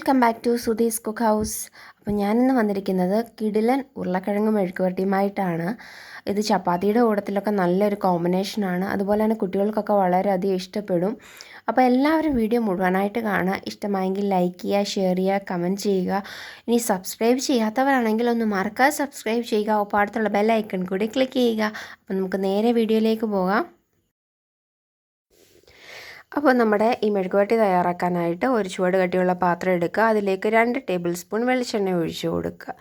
Welcome back to Sudhi's Cookhouse. അപ്പോൾ ഞാനിന്ന് വന്നിരിക്കുന്നത് കിടിലൻ ഉരുളക്കിഴങ്ങ് മെഴുക്കുവരട്ടിയുമായിട്ടാണ്. ഇത് ചപ്പാത്തിയുടെ കൂട്ടത്തിലൊക്കെ നല്ലൊരു കോമ്പിനേഷനാണ്. അതുപോലെ തന്നെ കുട്ടികൾക്കൊക്കെ വളരെയധികം ഇഷ്ടപ്പെടും. അപ്പോൾ എല്ലാവരും വീഡിയോ മുഴുവനായിട്ട് കാണുക. ഇഷ്ടമായെങ്കിൽ ലൈക്ക് ചെയ്യുക, ഷെയർ ചെയ്യുക, കമൻറ്റ് ചെയ്യുക. ഇനി സബ്സ്ക്രൈബ് ചെയ്യാത്തവരാണെങ്കിൽ ഒന്ന് മറക്കാതെ സബ്സ്ക്രൈബ് ചെയ്യുക. ഒപ്പം അടുത്തുള്ള ബെൽ ഐക്കൺ കൂടി ക്ലിക്ക് ചെയ്യുക. അപ്പോൾ നമുക്ക് നേരെ വീഡിയോയിലേക്ക് പോകാം. അപ്പോൾ നമ്മുടെ ഈ മെഴുക്കുവരട്ടി തയ്യാറാക്കാനായിട്ട് ഒരു ചുവട് കട്ടിയുള്ള പാത്രം എടുക്കുക. അതിലേക്ക് 2 ടേബിൾ സ്പൂൺ വെളിച്ചെണ്ണ ഒഴിച്ചു കൊടുക്കുക.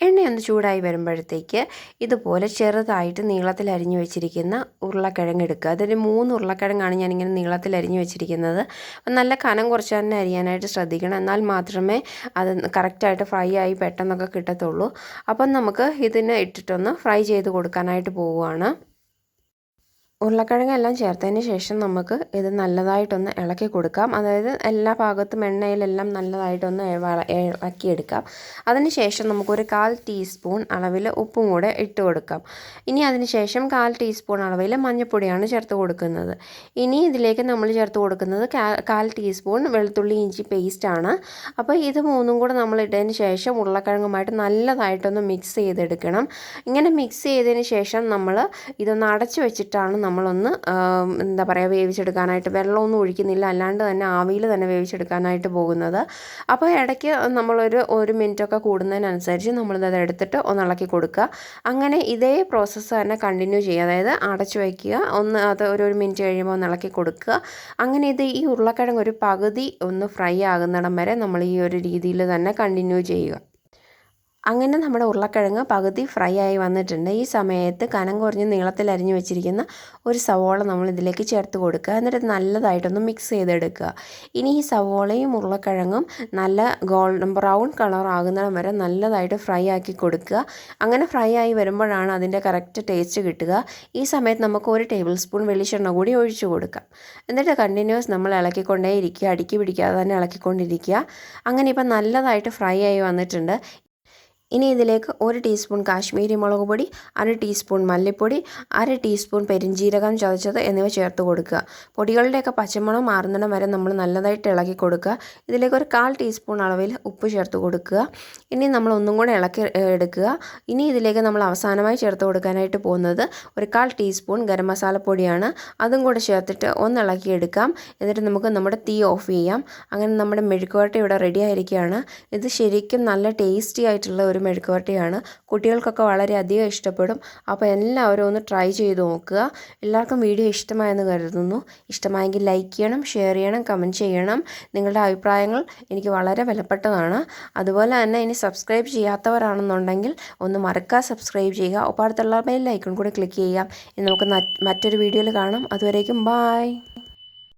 എണ്ണയൊന്ന് ചൂടായി വരുമ്പോഴത്തേക്ക് ഇതുപോലെ ചെറുതായിട്ട് നീളത്തിൽ അരിഞ്ഞു വെച്ചിരിക്കുന്ന ഉരുളക്കിഴങ്ങ് എടുക്കുക. അതൊരു 3 ഉരുളക്കിഴങ്ങാണ് ഞാനിങ്ങനെ നീളത്തിൽ അരിഞ്ഞു വെച്ചിരിക്കുന്നത്. അപ്പം നല്ല കനം കുറച്ച് തന്നെ അരിയാനായിട്ട് ശ്രദ്ധിക്കണം. എന്നാൽ മാത്രമേ അത് കറക്റ്റായിട്ട് ഫ്രൈ ആയി പെട്ടെന്നൊക്കെ കിട്ടത്തുള്ളൂ. അപ്പം നമുക്ക് ഇതിനെ ഇട്ടിട്ടൊന്ന് ഫ്രൈ ചെയ്ത് കൊടുക്കാനായിട്ട് പോവുകയാണ്. ഉരുളക്കിഴങ്ങെല്ലാം ചേർത്തതിന് ശേഷം നമുക്ക് ഇത് നല്ലതായിട്ടൊന്ന് ഇളക്കി കൊടുക്കാം. അതായത് എല്ലാ ഭാഗത്തും എണ്ണയിലെല്ലാം നല്ലതായിട്ടൊന്ന് ഇളക്കിയെടുക്കാം. അതിന് ശേഷം നമുക്കൊരു 1/4 ടീസ്പൂൺ അളവിൽ ഉപ്പും കൂടെ ഇട്ട് കൊടുക്കാം. ഇനി അതിന് ശേഷം 1/4 ടീസ്പൂൺ അളവിൽ മഞ്ഞൾപ്പൊടിയാണ് ചേർത്ത് കൊടുക്കുന്നത്. ഇനി ഇതിലേക്ക് നമ്മൾ ചേർത്ത് കൊടുക്കുന്നത് 1/4 ടീസ്പൂൺ വെളുത്തുള്ളി ഇഞ്ചി പേസ്റ്റാണ്. അപ്പോൾ ഇത് മൂന്നും കൂടെ നമ്മൾ ഇട്ടതിന് ശേഷം ഉരുളക്കിഴങ്ങുമായിട്ട് നല്ലതായിട്ടൊന്ന് മിക്സ് ചെയ്തെടുക്കണം. ഇങ്ങനെ മിക്സ് ചെയ്തതിന് ശേഷം നമ്മൾ ഇതൊന്ന് അടച്ചു വെച്ചിട്ടാണ് നമ്മളൊന്ന് എന്താ പറയുക വേവിച്ചെടുക്കാനായിട്ട്, വെള്ളമൊന്നും ഒഴിക്കുന്നില്ല, അല്ലാണ്ട് തന്നെ ആവിയിൽ തന്നെ വേവിച്ചെടുക്കാനായിട്ട് പോകുന്നത്. അപ്പോൾ ഇടയ്ക്ക് നമ്മളൊരു മിനിറ്റൊക്കെ കൂടുന്നതിനനുസരിച്ച് നമ്മളിത് എടുത്തിട്ട് ഒന്ന് ഇളക്കി കൊടുക്കുക. അങ്ങനെ ഇതേ പ്രോസസ്സ് തന്നെ കണ്ടിന്യൂ ചെയ്യുക. അതായത് അടച്ചു വയ്ക്കുക, അത് ഒരു മിനിറ്റ് കഴിയുമ്പോൾ ഒന്ന് ഇളക്കി കൊടുക്കുക. അങ്ങനെ ഈ ഉരുളക്കിഴങ്ങ് ഒരു പകുതി ഒന്ന് ഫ്രൈ ആകുന്നിടം വരെ നമ്മൾ ഈ ഒരു രീതിയിൽ തന്നെ കണ്ടിന്യൂ ചെയ്യുക. അങ്ങനെ നമ്മുടെ ഉരുളക്കിഴങ്ങ് പകുതി ഫ്രൈ ആയി വന്നിട്ടുണ്ട്. ഈ സമയത്ത് കനം കുറഞ്ഞ് നീളത്തിൽ അരിഞ്ഞു വെച്ചിരിക്കുന്ന ഒരു സവോള നമ്മൾ ഇതിലേക്ക് ചേർത്ത് കൊടുക്കുക. എന്നിട്ട് നല്ലതായിട്ടൊന്ന് മിക്സ് ചെയ്തെടുക്കുക. ഇനി ഈ സവോളയും ഉരുളക്കിഴങ്ങും നല്ല ഗോൾഡൻ ബ്രൗൺ കളർ ആകുന്നിടം വരെ നല്ലതായിട്ട് ഫ്രൈ ആക്കി കൊടുക്കുക. അങ്ങനെ ഫ്രൈ ആയി വരുമ്പോഴാണ് അതിൻ്റെ കറക്റ്റ് ടേസ്റ്റ് കിട്ടുക. ഈ സമയത്ത് നമുക്ക് 1 ടേബിൾ സ്പൂൺ വെളിച്ചെണ്ണ കൂടി ഒഴിച്ചു കൊടുക്കാം. എന്നിട്ട് കണ്ടിന്യൂസ് നമ്മൾ ഇളക്കിക്കൊണ്ടേ ഇരിക്കുക, അടുക്കി പിടിക്കാതെ തന്നെ ഇളക്കിക്കൊണ്ടിരിക്കുക. അങ്ങനെ ഇപ്പം നല്ലതായിട്ട് ഫ്രൈ ആയി വന്നിട്ടുണ്ട്. ഇനി ഇതിലേക്ക് 1 ടീസ്പൂൺ കാശ്മീരി മുളക് പൊടി, 1/2 ടീസ്പൂൺ മല്ലിപ്പൊടി, 1/2 ടീസ്പൂൺ പെരിഞ്ജീരകം ചതച്ചത് എന്നിവ ചേർത്ത് കൊടുക്കുക. പൊടികളുടെയൊക്കെ പച്ചമണം മാറുന്നിടം വരെ നമ്മൾ നല്ലതായിട്ട് ഇളക്കി കൊടുക്കുക. ഇതിലേക്ക് ഒരു 1/4 ടീസ്പൂൺ അളവിൽ ഉപ്പ് ചേർത്ത് കൊടുക്കുക. ഇനി നമ്മൾ ഒന്നും കൂടെ ഇളക്കി എടുക്കുക. ഇനി ഇതിലേക്ക് നമ്മൾ അവസാനമായി ചേർത്ത് കൊടുക്കാനായിട്ട് പോകുന്നത് ഒരു 1/4 ടീസ്പൂൺ ഗരം മസാല പൊടിയാണ്. അതും കൂടെ ചേർത്തിട്ട് ഒന്ന് ഇളക്കിയെടുക്കാം. എന്നിട്ട് നമുക്ക് നമ്മുടെ തീ ഓഫ് ചെയ്യാം. അങ്ങനെ നമ്മുടെ മെഴുക്കുവരട്ടി ഇവിടെ റെഡി ആയിരിക്കുകയാണ്. ഇത് ശരിക്കും നല്ല ടേസ്റ്റി ആയിട്ടുള്ള ഒരു മെഴുക്കുവരട്ടിയാണ്. കുട്ടികൾക്കൊക്കെ വളരെയധികം ഇഷ്ടപ്പെടും. അപ്പോൾ എല്ലാവരും ഒന്ന് ട്രൈ ചെയ്ത് നോക്കുക. എല്ലാവർക്കും വീഡിയോ ഇഷ്ടമായെന്ന് കരുതുന്നു. ഇഷ്ടമായെങ്കിൽ ലൈക്ക് ചെയ്യണം, ഷെയർ ചെയ്യണം, കമൻറ്റ് ചെയ്യണം. നിങ്ങളുടെ അഭിപ്രായങ്ങൾ എനിക്ക് വളരെ വിലപ്പെട്ടതാണ്. അതുപോലെ തന്നെ ഇനി സബ്സ്ക്രൈബ് ചെയ്യാത്തവരാണെന്നുണ്ടെങ്കിൽ ഒന്ന് മറക്കാതെ സബ്സ്ക്രൈബ് ചെയ്യുക. ഒപ്പം അടുത്തുള്ള ബെൽ ഐക്കൺ കൂടി ക്ലിക്ക് ചെയ്യുക. ഇനി നമുക്ക് മറ്റൊരു വീഡിയോയിൽ കാണാം. അതുവരേക്കും ബൈ.